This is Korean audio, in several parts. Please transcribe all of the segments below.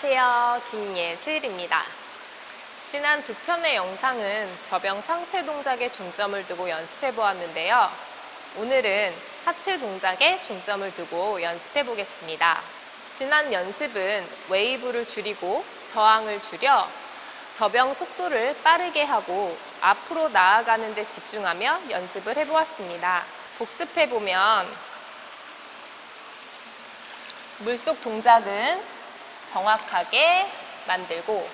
안녕하세요. 김예슬입니다. 지난 두 편의 영상은 저병 상체 동작에 중점을 두고 연습해 보았는데요. 오늘은 하체 동작에 중점을 두고 연습해 보겠습니다. 지난 연습은 웨이브를 줄이고 저항을 줄여 저병 속도를 빠르게 하고 앞으로 나아가는 데 집중하며 연습을 해 보았습니다. 복습해 보면 물속 동작은 정확하게 만들고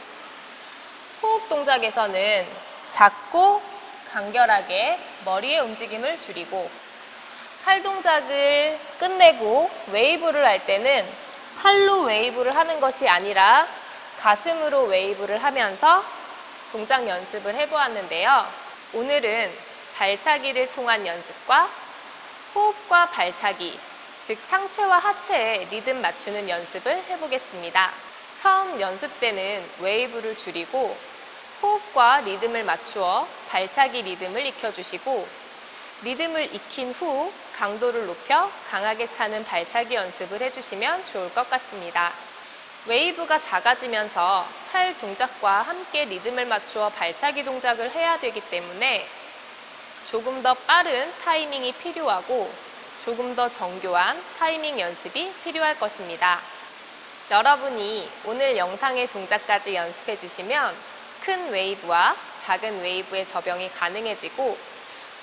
호흡 동작에서는 작고 간결하게 머리의 움직임을 줄이고 팔 동작을 끝내고 웨이브를 할 때는 팔로 웨이브를 하는 것이 아니라 가슴으로 웨이브를 하면서 동작 연습을 해보았는데요. 오늘은 발차기를 통한 연습과 호흡과 발차기, 즉 상체와 하체에 리듬 맞추는 연습을 해보겠습니다. 처음 연습 때는 웨이브를 줄이고 호흡과 리듬을 맞추어 발차기 리듬을 익혀주시고 리듬을 익힌 후 강도를 높여 강하게 차는 발차기 연습을 해주시면 좋을 것 같습니다. 웨이브가 작아지면서 팔 동작과 함께 리듬을 맞추어 발차기 동작을 해야 되기 때문에 조금 더 빠른 타이밍이 필요하고 조금 더 정교한 타이밍 연습이 필요할 것입니다. 여러분이 오늘 영상의 동작까지 연습해 주시면 큰 웨이브와 작은 웨이브의 저병이 가능해지고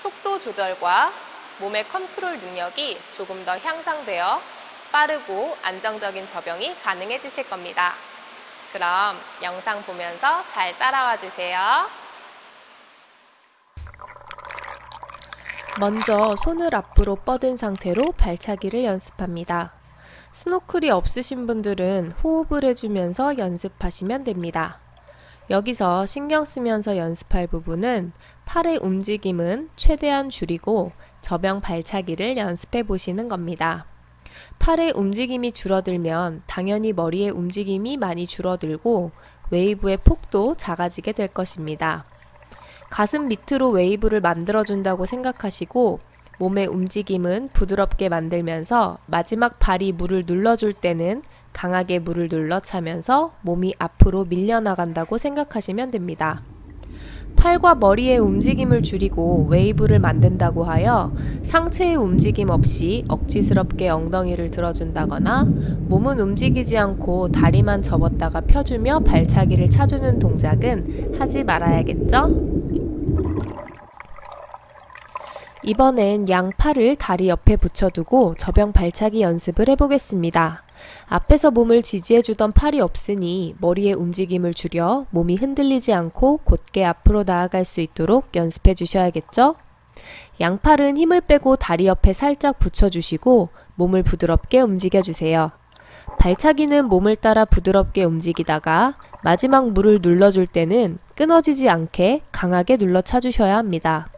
속도 조절과 몸의 컨트롤 능력이 조금 더 향상되어 빠르고 안정적인 저병이 가능해지실 겁니다. 그럼 영상 보면서 잘 따라와 주세요. 먼저 손을 앞으로 뻗은 상태로 발차기를 연습합니다. 스노클이 없으신 분들은 호흡을 해주면서 연습하시면 됩니다. 여기서 신경 쓰면서 연습할 부분은 팔의 움직임은 최대한 줄이고 저병 발차기를 연습해 보시는 겁니다. 팔의 움직임이 줄어들면 당연히 머리의 움직임이 많이 줄어들고 웨이브의 폭도 작아지게 될 것입니다. 가슴 밑으로 웨이브를 만들어준다고 생각하시고 몸의 움직임은 부드럽게 만들면서 마지막 발이 물을 눌러줄 때는 강하게 물을 눌러차면서 몸이 앞으로 밀려나간다고 생각하시면 됩니다. 팔과 머리의 움직임을 줄이고 웨이브를 만든다고 하여 상체의 움직임 없이 억지스럽게 엉덩이를 들어준다거나 몸은 움직이지 않고 다리만 접었다가 펴주며 발차기를 차주는 동작은 하지 말아야겠죠? 이번엔 양 팔을 다리 옆에 붙여두고 저병 발차기 연습을 해보겠습니다. 앞에서 몸을 지지해주던 팔이 없으니 머리의 움직임을 줄여 몸이 흔들리지 않고 곧게 앞으로 나아갈 수 있도록 연습해 주셔야겠죠? 양팔은 힘을 빼고 다리 옆에 살짝 붙여주시고 몸을 부드럽게 움직여주세요. 발차기는 몸을 따라 부드럽게 움직이다가 마지막 물을 눌러줄 때는 끊어지지 않게 강하게 눌러 차주셔야 합니다.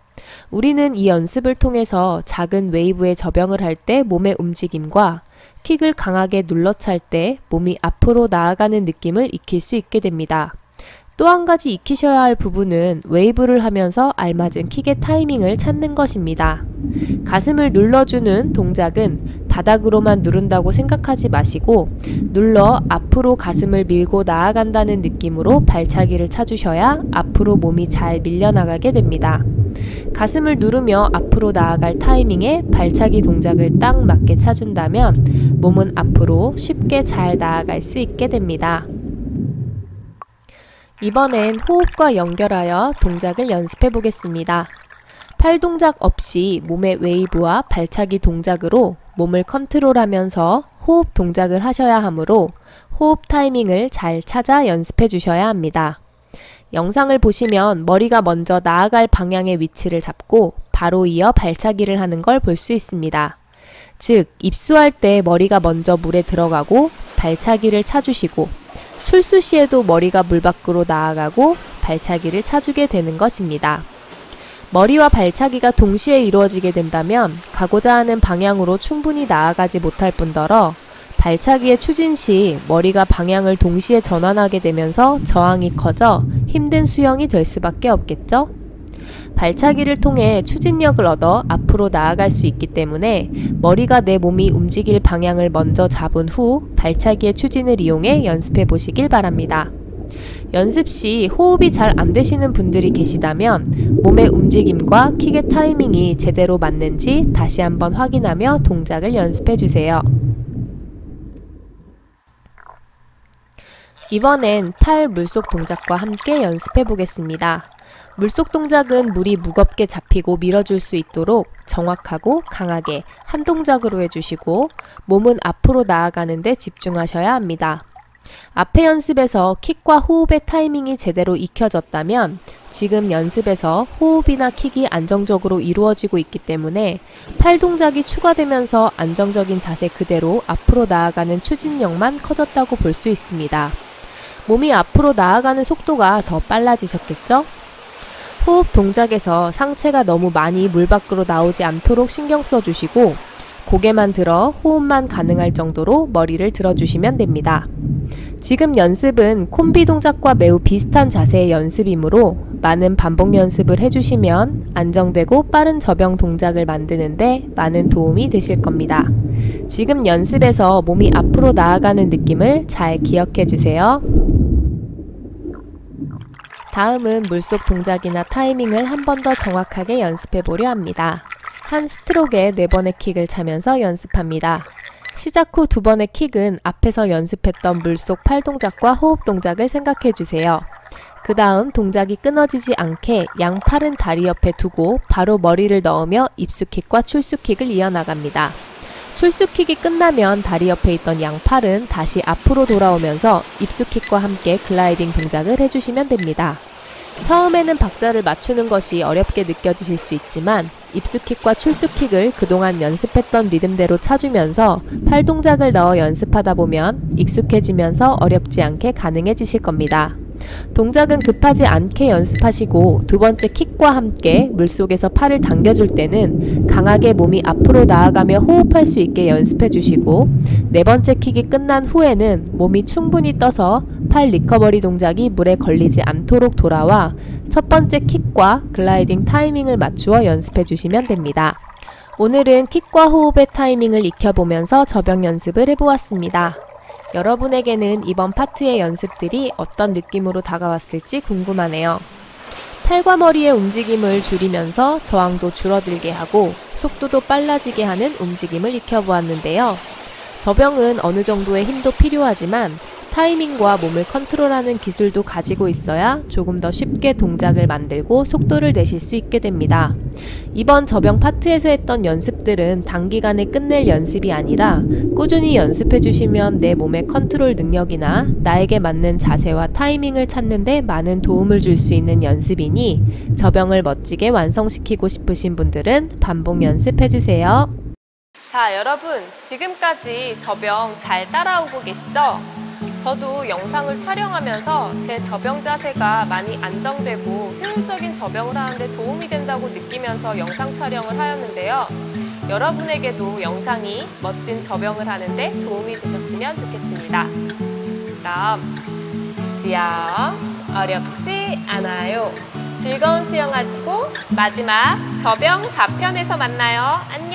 우리는 이 연습을 통해서 작은 웨이브의 저병을 할 때 몸의 움직임과 킥을 강하게 눌러찰 때 몸이 앞으로 나아가는 느낌을 익힐 수 있게 됩니다. 또 한 가지 익히셔야 할 부분은 웨이브를 하면서 알맞은 킥의 타이밍을 찾는 것입니다. 가슴을 눌러주는 동작은 바닥으로만 누른다고 생각하지 마시고 눌러 앞으로 가슴을 밀고 나아간다는 느낌으로 발차기를 차주셔야 앞으로 몸이 잘 밀려나가게 됩니다. 가슴을 누르며 앞으로 나아갈 타이밍에 발차기 동작을 딱 맞게 차준다면 몸은 앞으로 쉽게 잘 나아갈 수 있게 됩니다. 이번엔 호흡과 연결하여 동작을 연습해 보겠습니다. 팔 동작 없이 몸의 웨이브와 발차기 동작으로 몸을 컨트롤하면서 호흡 동작을 하셔야 하므로 호흡 타이밍을 잘 찾아 연습해 주셔야 합니다. 영상을 보시면 머리가 먼저 나아갈 방향의 위치를 잡고 바로 이어 발차기를 하는 걸 볼 수 있습니다. 즉, 입수할 때 머리가 먼저 물에 들어가고 발차기를 차주시고 출수 시에도 머리가 물 밖으로 나아가고 발차기를 차주게 되는 것입니다. 머리와 발차기가 동시에 이루어지게 된다면 가고자 하는 방향으로 충분히 나아가지 못할 뿐더러 발차기의 추진 시 머리가 방향을 동시에 전환하게 되면서 저항이 커져 힘든 수영이 될 수밖에 없겠죠? 발차기를 통해 추진력을 얻어 앞으로 나아갈 수 있기 때문에 머리가 내 몸이 움직일 방향을 먼저 잡은 후 발차기의 추진을 이용해 연습해 보시길 바랍니다. 연습 시 호흡이 잘 안 되시는 분들이 계시다면 몸의 움직임과 킥의 타이밍이 제대로 맞는지 다시 한번 확인하며 동작을 연습해 주세요. 이번엔 팔 물속 동작과 함께 연습해 보겠습니다. 물속 동작은 물이 무겁게 잡히고 밀어줄 수 있도록 정확하고 강하게 한 동작으로 해주시고 몸은 앞으로 나아가는 데 집중하셔야 합니다. 앞에 연습에서 킥과 호흡의 타이밍이 제대로 익혀졌다면 지금 연습에서 호흡이나 킥이 안정적으로 이루어지고 있기 때문에 팔 동작이 추가되면서 안정적인 자세 그대로 앞으로 나아가는 추진력만 커졌다고 볼 수 있습니다. 몸이 앞으로 나아가는 속도가 더 빨라지셨겠죠? 호흡 동작에서 상체가 너무 많이 물 밖으로 나오지 않도록 신경 써주시고 고개만 들어 호흡만 가능할 정도로 머리를 들어주시면 됩니다. 지금 연습은 콤비 동작과 매우 비슷한 자세의 연습이므로 많은 반복 연습을 해주시면 안정되고 빠른 접영 동작을 만드는데 많은 도움이 되실 겁니다. 지금 연습에서 몸이 앞으로 나아가는 느낌을 잘 기억해 주세요. 다음은 물속 동작이나 타이밍을 한 번 더 정확하게 연습해 보려 합니다. 한 스트로크에 4번의 킥을 차면서 연습합니다. 시작 후 2번의 킥은 앞에서 연습했던 물속 팔 동작과 호흡 동작을 생각해 주세요. 그 다음 동작이 끊어지지 않게 양 팔은 다리 옆에 두고 바로 머리를 넣으며 입수킥과 출수킥을 이어나갑니다. 출수킥이 끝나면 다리 옆에 있던 양 팔은 다시 앞으로 돌아오면서 입수킥과 함께 글라이딩 동작을 해주시면 됩니다. 처음에는 박자를 맞추는 것이 어렵게 느껴지실 수 있지만 입수킥과 출수킥을 그동안 연습했던 리듬대로 찾으면서 팔 동작을 넣어 연습하다 보면 익숙해지면서 어렵지 않게 가능해지실 겁니다. 동작은 급하지 않게 연습하시고 2번째 킥과 함께 물속에서 팔을 당겨줄 때는 강하게 몸이 앞으로 나아가며 호흡할 수 있게 연습해 주시고 4번째 킥이 끝난 후에는 몸이 충분히 떠서 팔 리커버리 동작이 물에 걸리지 않도록 돌아와 첫 번째 킥과 글라이딩 타이밍을 맞추어 연습해 주시면 됩니다. 오늘은 킥과 호흡의 타이밍을 익혀보면서 접영 연습을 해보았습니다. 여러분에게는 이번 파트의 연습들이 어떤 느낌으로 다가왔을지 궁금하네요. 팔과 머리의 움직임을 줄이면서 저항도 줄어들게 하고 속도도 빨라지게 하는 움직임을 익혀보았는데요. 접영은 어느 정도의 힘도 필요하지만 타이밍과 몸을 컨트롤하는 기술도 가지고 있어야 조금 더 쉽게 동작을 만들고 속도를 내실 수 있게 됩니다. 이번 접영 파트에서 했던 연습들은 단기간에 끝낼 연습이 아니라 꾸준히 연습해 주시면 내 몸의 컨트롤 능력이나 나에게 맞는 자세와 타이밍을 찾는 데 많은 도움을 줄 수 있는 연습이니 접영을 멋지게 완성시키고 싶으신 분들은 반복 연습해 주세요. 자, 여러분 지금까지 접영 잘 따라오고 계시죠? 저도 영상을 촬영하면서 제 접영 자세가 많이 안정되고 효율적인 접영을 하는데 도움이 된다고 느끼면서 영상 촬영을 하였는데요. 여러분에게도 영상이 멋진 접영을 하는데 도움이 되셨으면 좋겠습니다. 그럼 수영 어렵지 않아요. 즐거운 수영하시고 마지막 접영 4편에서 만나요. 안녕.